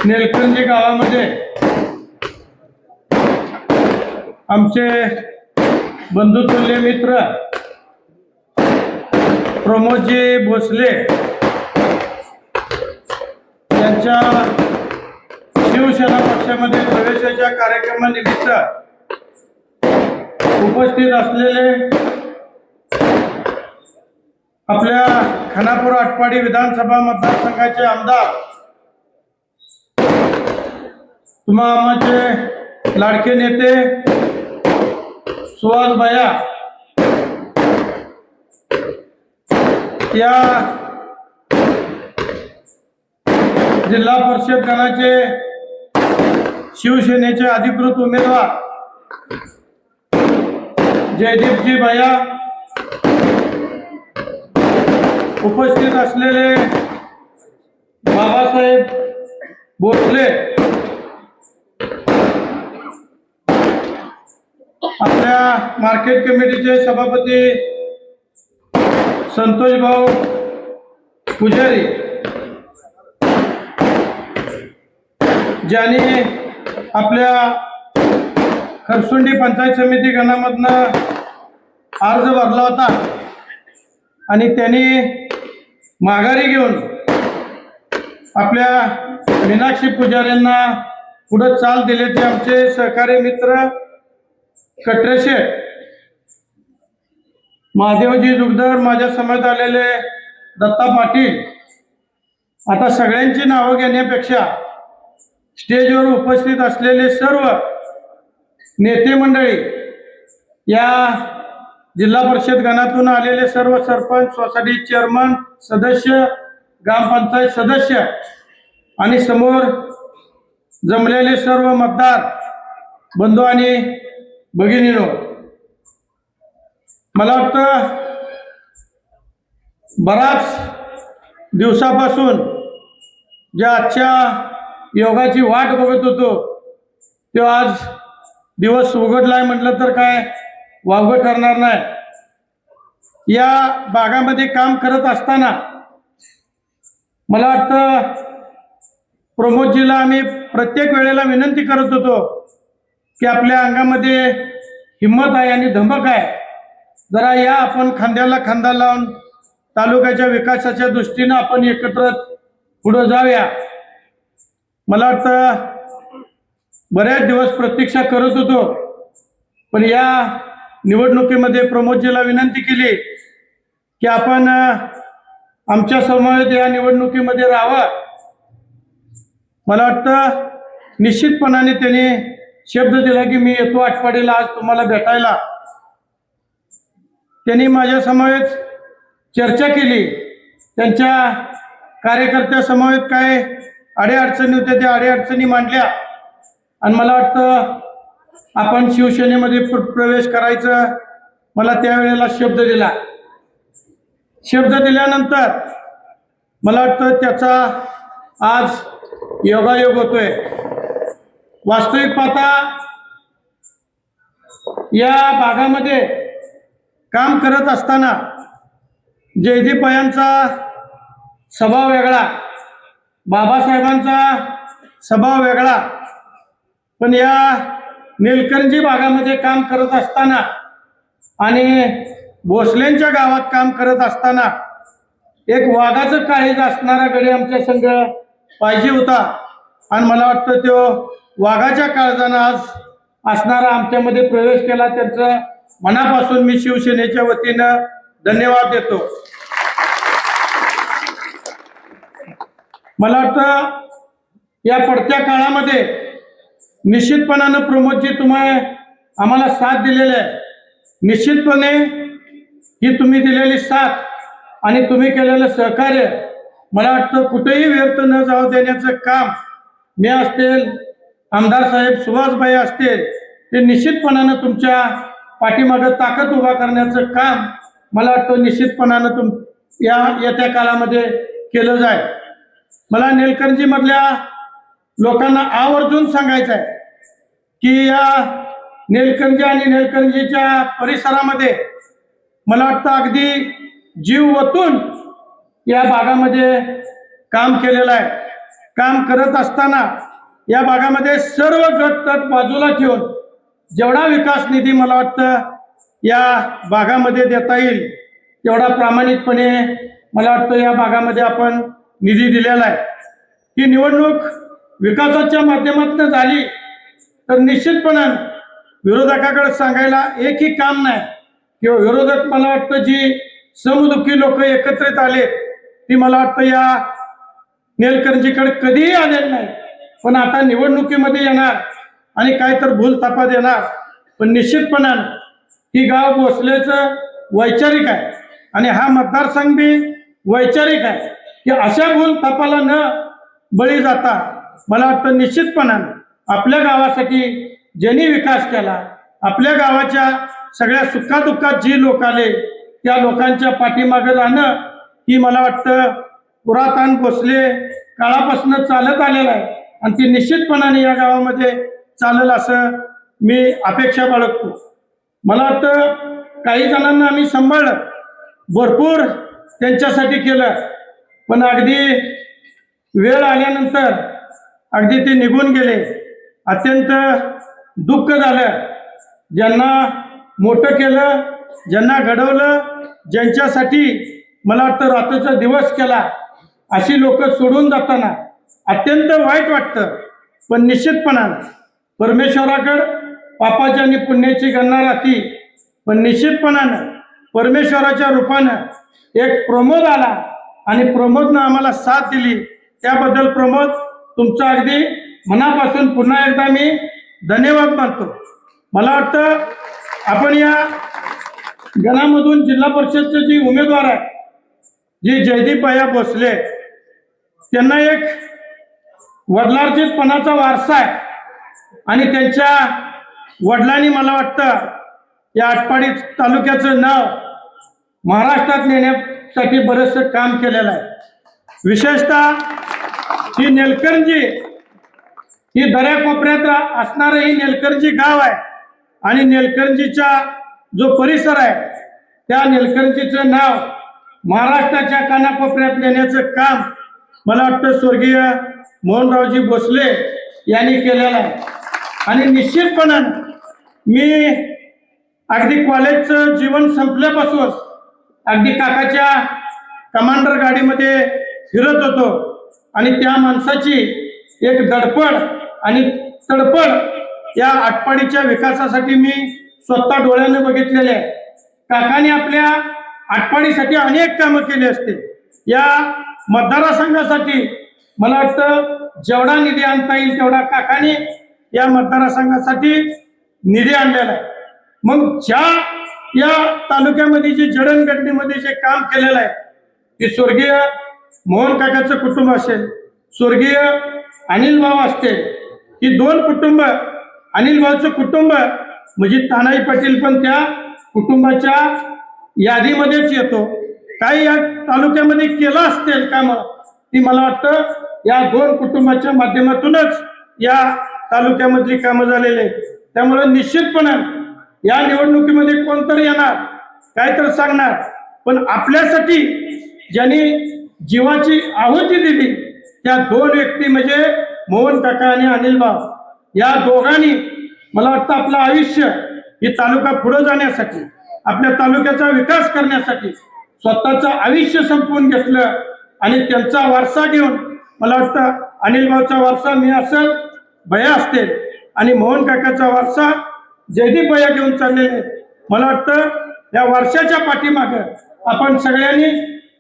नेलकंजी गावामध्ये आमचे बंधुतुल्य मित्र प्रमोदजी भोसले यांच्या शिवसेना पक्षामध्ये प्रवेशाच्या कार्यक्रमानिमित्त उपस्थित असलेले आपल्या खानापूर आटपाडी विधानसभा मतदारसंघाचे आमदार तुम्हा आमचे लाडके नेते सुहास भैया या जिल्हा परिषद गणाचे शिवसेनेचे अधिकृत उमेदवार जयदीपजी भैया, उपस्थित असलेले बाबासाहेब भोसले, आपल्या मार्केट कमिटीचे सभापती संतोष भाऊ पुजारी, ज्यांनी आपल्या खरसुंडी पंचायत समिती गणामधनं अर्ज भरला होता आणि त्यांनी माघारी घेऊन आपल्या मीनाक्षी पुजाऱ्यांना पुढे चाल दिले ते आमचे सहकारी मित्र कटरेशेठ, महादेवजी जुगदर, माझ्या समेत आलेले दत्ता पाटील. आता सगळ्यांची नावं घेण्यापेक्षा स्टेजवर उपस्थित असलेले सर्व नेते मंडळी, या जिल्हा परिषद गणातून आलेले सर्व सरपंच, सोसायटी चेअरमन, सदस्य, ग्रामपंचायत सदस्य आणि समोर जमलेले सर्व मतदार बंधू आणि भगिनींनो, मला वाटतं बराच दिवसापासून ज्या आजच्या योगाची वाट बघत होतो तो आज दिवस उघडलाय म्हटलं तर काय वावगं ठरणार नाही. या भागामध्ये काम करत असताना मला वाटतं प्रमोदजीला आम्ही प्रत्येक वेळेला विनंती करत होतो की आपल्या अंगामध्ये हिंमत आहे आणि धमक आहे, जरा या आपण खांद्याला खांदा लावून तालुक्याच्या विकासाच्या दृष्टीनं आपण एकत्र पुढे जाऊया. मला वाटतं बऱ्याच दिवस प्रतीक्षा करत होतो, पण या निवडणुकीमध्ये प्रमोदजीला विनंती केली की आपण आमच्या समवेत या निवडणुकीमध्ये राहावं. मला वाटतं निश्चितपणाने त्यांनी शब्द दिला की मी येतो आटपाडीला आज तुम्हाला भेटायला. त्यांनी माझ्या समवेत चर्चा केली, त्यांच्या कार्यकर्त्या समवेत काय अडीअडचणी होत्या त्या अडीअडचणी मांडल्या आणि मला वाटतं आपण शिवसेनेमध्ये प्रवेश करायचं मला त्यावेळेला शब्द दिला. शब्द दिल्यानंतर मला वाटतं त्याचा आज योगायोग होतोय. वास्तविक पाहता या भागामध्ये काम करत असताना जयदीप यांचा स्वभाव वेगळा, बाबासाहेबांचा स्वभाव वेगळा, पण या नेलकंजी भागामध्ये काम करत असताना आणि भोसलेंच्या गावात काम करत असताना एक वाघाचं काळीज असणारा गडी आमच्या संघ पाहिजे होता आणि मला वाटतं तो वाघाच्या काळजानं आज असणारा आमच्यामध्ये प्रवेश केला. त्यांचं मनापासून मी शिवसेनेच्या वतीनं धन्यवाद देतो. मला वाटतं या पडत्या काळामध्ये निश्चितपणानं प्रमोदजी तुम्ही आम्हाला साथ दिलेली आहे. निश्चितपणे ही तुम्ही दिलेली साथ आणि तुम्ही केलेलं सहकार्य मला वाटतं कुठेही व्यर्थ न जाऊ देण्याचं काम मी असतील, आमदार साहेब सुहासभाई असतील, ते निश्चितपणानं तुमच्या पाठीमागं ताकद उभा करण्याचं काम मला वाटतं निश्चितपणानं या येत्या काळामध्ये केलं जाईल. मला नेलकंजी मधल्या लोकांना आवर्जून सांगायचं आहे की या नेलकंजी आणि नेलकंजीच्या परिसरामध्ये मला वाटतं अगदी जीव ओतून या भागामध्ये काम केलेलं आहे. काम करत असताना या भागामध्ये सर्व गट तट बाजूला ठेवून जेवढा विकास निधी मला वाटतं या भागामध्ये देता येईल तेवढा प्रामाणिकपणे मला वाटतं या भागामध्ये आपण निधी दिलेला आहे. ही निवडणूक विकासाच्या माध्यमातून झाली तर निश्चितपणाने विरोधकाकडे सांगायला एकही काम नाही किंवा विरोधक मला वाटतं जी समदुखी लोक एकत्रित आले ती मला वाटतं या निलकंठजीकडे कधीही आलेलं नाही, पण आता निवडणुकीमध्ये येणार आणि काय तर भूल थापा देणार. पण निश्चितपणाने ही गाव भोसलेचं वैचारिक आहे आणि हा मतदारसंघ बी वैचारिक आहे की अशा भूल थापाला न बळी जाता मला वाटतं निश्चितपणाने आपल्या गावासाठी ज्यांनी विकास केला, आपल्या गावाच्या सगळ्या सुखादुःखात जी लोक आले त्या लोकांच्या पाठीमागे राहणं ही मला वाटतं पुरातन भोसले काळापासून चालत आलेलं आहे आणि ती निश्चितपणाने या गावामध्ये चालेल असं मी अपेक्षा बाळगतो. मला वाटतं काही जणांना आम्ही सांभाळलं, भरपूर त्यांच्यासाठी केलं, पण अगदी वेळ आल्यानंतर अगदी ते निघून गेले. अत्यंत दुःख झालं. ज्यांना मोठं केलं, ज्यांना घडवलं, ज्यांच्यासाठी मला वाटतं रात्रीचा दिवस केला अशी लोक सोडून जाताना अत्यंत वाईट वाटतं. पण निश्चितपणानं परमेश्वराकडं पापाची आणि पुण्याची गणना राहती, पण निश्चितपणानं परमेश्वराच्या रूपानं एक प्रमोद आला आणि प्रमोदनं आम्हाला साथ दिली. त्याबद्दल प्रमोद तुमचा अगदी मनापासून पुन्हा एकदा मी धन्यवाद मानतो. मला वाटतं आपण या गणामधून जिल्हा परिषदचे जी उमेदवार आहे जी जयदीप भैया भोसले, त्यांना एक वडिलार्जितपणाचा वारसा आहे आणि त्यांच्या वडिलांनी मला वाटतं या आटपाडी तालुक्याचं नाव महाराष्ट्रात नेण्यासाठी बरंचसं काम केलेलं आहे. विशेषतः ही निलकंठजी ही दऱ्याकोपऱ्यात असणारं ही निलकंठजी गाव आहे आणि निलकंठजीचा जो परिसर आहे त्या निलकंठजीचं नाव महाराष्ट्राच्या कानाकोपऱ्यात नेण्याचं काम मला वाटतं स्वर्गीय मोहनरावजी भोसले यांनी केलेलं आहे. आणि निश्चितपणानं मी अगदी कॉलेजचं जीवन संपल्यापासून अगदी काकाच्या कमांडर गाडीमध्ये फिरत होतो आणि त्या माणसाची एक धडपड आणि तडपड या आटपाडीच्या विकासासाठी मी स्वतः डोळ्याने बघितलेले आहे. काकाने आपल्या आटपाडीसाठी अनेक कामं केली असते. या मतदारसंघासाठी मला वाटतं जेवढा निधी आणता येईल तेवढा काकाने या मतदारसंघासाठी निधी आणलेला आहे. मग ज्या या तालुक्यामध्ये जे जडणघडणीमध्ये जे काम केलेलं आहे ते स्वर्गीय मोहन काकाचं कुटुंब असेल, स्वर्गीय अनिल भाऊ असतील, ही दोन कुटुंब, अनिल भाऊचं कुटुंब म्हणजे तानाजी पाटील पण त्या कुटुंबाच्या यादीमध्येच येतो. काही या तालुक्यामध्ये केलं असतील कामं ती मला वाटतं या दोन कुटुंबाच्या माध्यमातूनच या तालुक्यामधली कामं झालेली आहेत. त्यामुळे निश्चितपणे या निवडणुकीमध्ये कोणतरी येणार काय तर सांगणार, पण आपल्यासाठी ज्यांनी जीवाची आहुती दिली त्या दोन व्यक्ती म्हणजे मोहन काका आणि अनिल भाऊ, या दोघांनी मला वाटतं आपलं आयुष्य हे तालुका पुढे जाण्यासाठी, आपल्या तालुक्याचा विकास करण्यासाठी स्वतःचं आयुष्य संपवून घेतलं आणि त्यांचा वारसा घेऊन मला वाटतं अनिल भाऊचा वारसा मी असेल, भैया असतील आणि मोहन काकाचा वारसा जयदीप भैया घेऊन चाललेले. मला वाटतं या वर्षाच्या पाठीमागे आपण सगळ्यांनी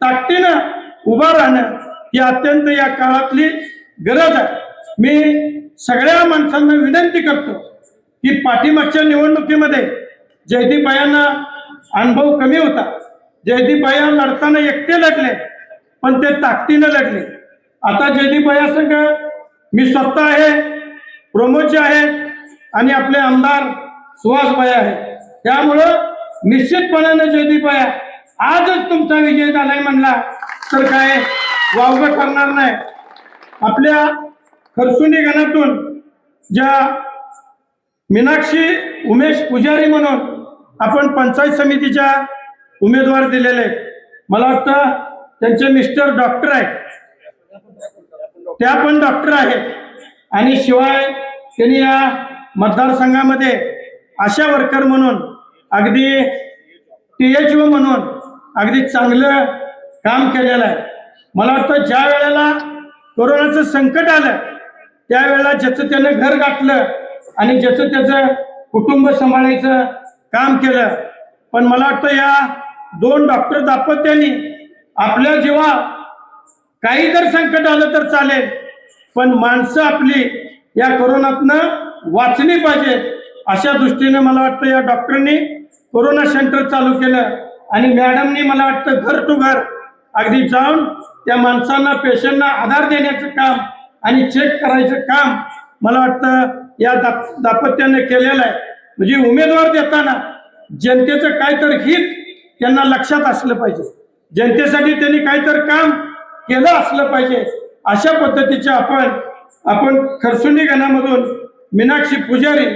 ताकदीनं उभा राहणं ही अत्यंत या काळातली गरज आहे. मी सगळ्या माणसांना विनंती करतो की पाठीमागच्या निवडणुकीमध्ये जयदीप भैयांना अनुभव कमी होता. जयदीप भैया लढताना एकटे लढले पण ते ताकदीनं लढले. आता जयदीप भैया संघ मी स्वतः आहे, प्रमोदजी आहेत आणि आपले आमदार सुहास भैया आहे. त्यामुळं निश्चितपणाने जयदीप भैया आजच तुमचा विजय झालाय म्हणला तर काय वावगं करणार नाही. आपल्या खरसुंडी गणातून ज्या मीनाक्षी उमेश पुजारी म्हणून आपण पंचायत समितीच्या उमेदवार दिलेले आहेत. मला वाटतं त्यांचे मिस्टर डॉक्टर आहेत. त्या पण डॉक्टर आहेत आणि शिवाय त्यांनी या मतदारसंघामध्ये आशा वर्कर म्हणून अगदी THO म्हणून अगदी चांगलं काम केलेलं आहे. मला वाटतं ज्या वेळेला कोरोनाचं संकट आलं त्यावेळेला ज्याचं त्यानं घर गाठलं आणि ज्याचं त्याचं कुटुंब सांभाळायचं काम केलं. पण मला वाटतं या 2 डॉक्टर दाम्पत्यांनी आपल्या जीवा काही जर संकट आलं तर चालेल, पण माणसं आपली या कोरोनातनं वाचली पाहिजेत अशा दृष्टीने मला वाटतं या डॉक्टरांनी कोरोना सेंटर चालू केलं आणि मॅडमनी मला वाटतं घर टू घर अगदी जाऊन त्या माणसांना पेशंटना आधार देण्याचं काम आणि चेक करायचं काम मला वाटतं या दाम्पत्याने केलेलं आहे. म्हणजे उमेदवार देताना जनतेचं काहीतरी हित त्यांना लक्षात असलं पाहिजे, जनतेसाठी त्यांनी काहीतरी काम केलं असलं पाहिजे. अशा पद्धतीचे आपण खरसुंडी गणामधून मीनाक्षी पुजारी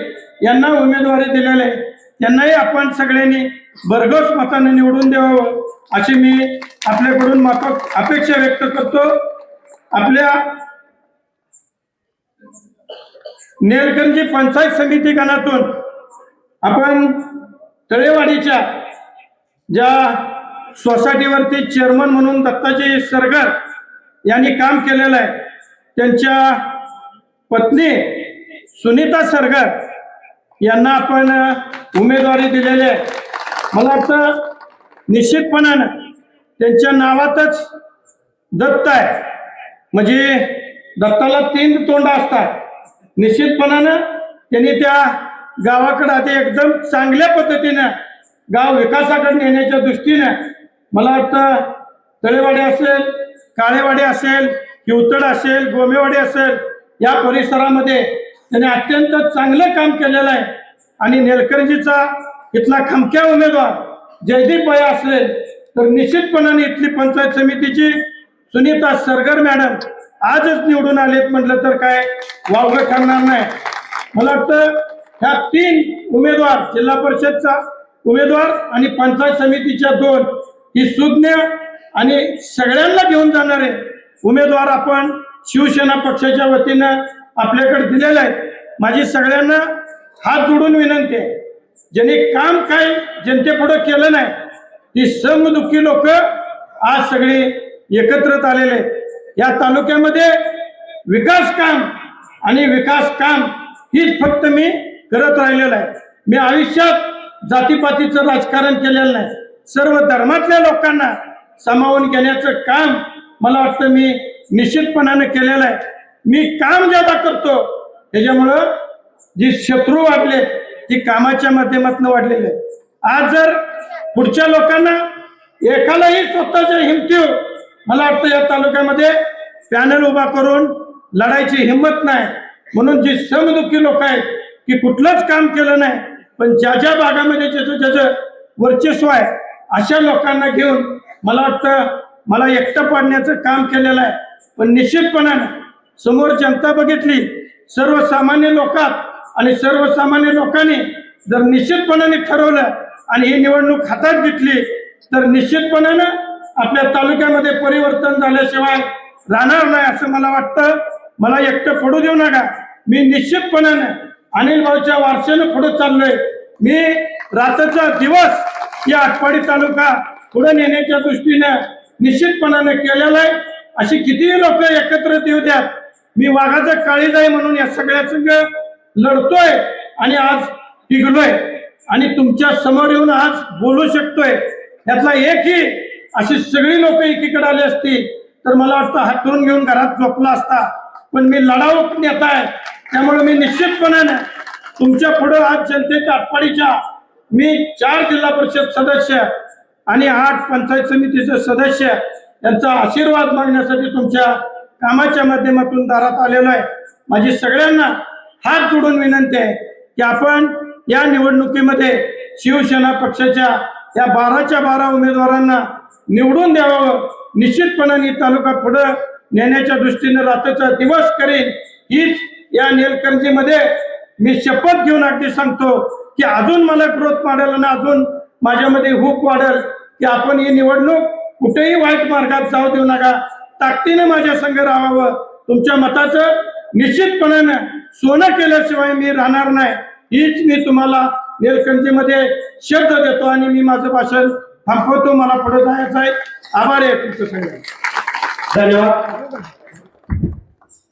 यांना उमेदवारी दिलेली आहे. त्यांनाही आपण सगळ्यांनी भरघोस मताने निवडून द्यावं अशी मी आपल्याकडून अपेक्षा व्यक्त करतो. आपल्या नेलकंजी पंचायत समिती गणातून आपण तळेवाडीच्या ज्या सोसायटीवरती चेअरमन म्हणून दत्ताजी सरगर यांनी काम केलेलं आहे, त्यांच्या पत्नी सुनीता सरगर यांना आपण उमेदवारी दिलेली आहे. मला वाटतं निश्चितपणानं त्यांच्या नावातच दत्त आहे, म्हणजे दत्ताला 3 तोंड असतात. निश्चितपणानं त्यांनी त्या गावाकडे आता एकदम चांगल्या पद्धतीनं गाव विकासाकडे नेण्याच्या दृष्टीनं मला वाटतं तळेवाडी असेल, काळेवाडी असेल, हिवतड असेल, गोमेवाडी असेल या परिसरामध्ये त्यांनी अत्यंत चांगलं काम केलेलं आहे. आणि नेलकंजीचा इथला खमक्या उमेदवार जयदीप भाई असेल तर निश्चितपणाने इथली पंचायत समितीची सुनीता सरगर मॅडम आजच निवडून आलेत म्हटलं तर काय वावगं ठरणार नाही. मला वाटतं ह्या 3 उमेदवार, जिल्हा परिषदचा उमेदवार आणि पंचायत समितीच्या 2 ही सुज्ञ आणि सगळ्यांना घेऊन जाणारे उमेदवार आपण शिवसेना पक्षाच्या वतीनं आपल्याकडे दिलेले आहेत. माझी सगळ्यांना हात जोडून विनंती आहे, ज्यांनी काम काय जनतेपुढे केलं नाही ती समदुःखी लोक आज सगळे एकत्रित आलेले आहेत. या तालुक्यामध्ये विकास काम हीच फक्त मी करत राहिलेलं आहे. मी आयुष्यात जातीपातीचं राजकारण केलेलं नाही. सर्व धर्मातल्या लोकांना सामावून घेण्याचं काम मला वाटतं मी निश्चितपणाने केलेलं आहे. मी काम ज्यादा करतो त्याच्यामुळं जी शत्रू वाढले ती कामाच्या माध्यमातून वाढलेले आहेत. आज जर पुढच्या लोकांना एकालाही स्वतःच्या हिमतीव मला वाटतं या तालुक्यामध्ये पॅनल उभा करून लढायची हिंमत नाही. म्हणून जी समदुःखी लोक आहेत की कुठलंच काम केलं नाही पण ज्या ज्या भागामध्ये ज्याचं वर्चस्व आहे अशा लोकांना घेऊन मला वाटतं मला एकटं पाडण्याचं काम केलेलं आहे. पण निश्चितपणाने समोर जनता बघितली, सर्वसामान्य लोकात आणि सर्वसामान्य लोकांनी जर निश्चितपणाने ठरवलं आणि ही निवडणूक हातात घेतली तर निश्चितपणानं आपल्या तालुक्यामध्ये परिवर्तन झाल्याशिवाय राहणार नाही असं मला वाटतं. मला एकटं पडू देऊ नका. मी निश्चितपणानं अनिल भाऊच्या वारशानं पुढे चाललोय. मी रात्रीचा दिवस या आटपाडी तालुका पुढे नेण्याच्या दृष्टीनं निश्चितपणानं केलेला आहे. अशी कितीही लोक एकत्रित येऊ द्यात, मी वाघाचं काळीज आहे म्हणून या सगळ्या संग लढतोय आणि आज टिकलोय आणि तुमच्या समोर येऊन आज बोलू शकतोय. यातला एकही अशी सगळी लोक एकीकडे आली असती तर मला वाटतं हातून घेऊन घरात झोपला असता. पण मी लढाऊ नेता आहे, त्यामुळे मी निश्चितपणाने तुमच्या पुढे आज जनतेच्या आटपाडीच्या मी 4 जिल्हा परिषद सदस्य आणि 8 पंचायत समितीचे सदस्य यांचा आशीर्वाद मागण्यासाठी तुमच्या कामाच्या माध्यमातून दारात आलेलो आहे. माझी सगळ्यांना हात जोडून विनंती आहे की आपण या निवडणुकीमध्ये शिवसेना पक्षाच्या या 12च्या 12 उमेदवारांना निवडून द्यावं. निश्चितपणाने तालुका पुढे नेण्याच्या दृष्टीने रात्रीचा दिवस करेन. हीच या नेलकंजीमध्ये मी शपथ घेऊन अगदी सांगतो की अजून मला ग्रोथ वाढेल आणि अजून माझ्यामध्ये हुक वाढेल की आपण ही निवडणूक कुठेही वाईट मार्गात जाऊ देऊ नका. ताकदीने माझ्या संघ राहावं, तुमच्या मताचं निश्चितपणानं सोनं केल्याशिवाय मी राहणार नाही, हीच मी तुम्हाला निलकंठीमध्ये शब्द देतो आणि मी माझं भाषण थांबवतो. मला पुढे जायचं आहे. आभार आहे तुमचं सगळं. धन्यवाद.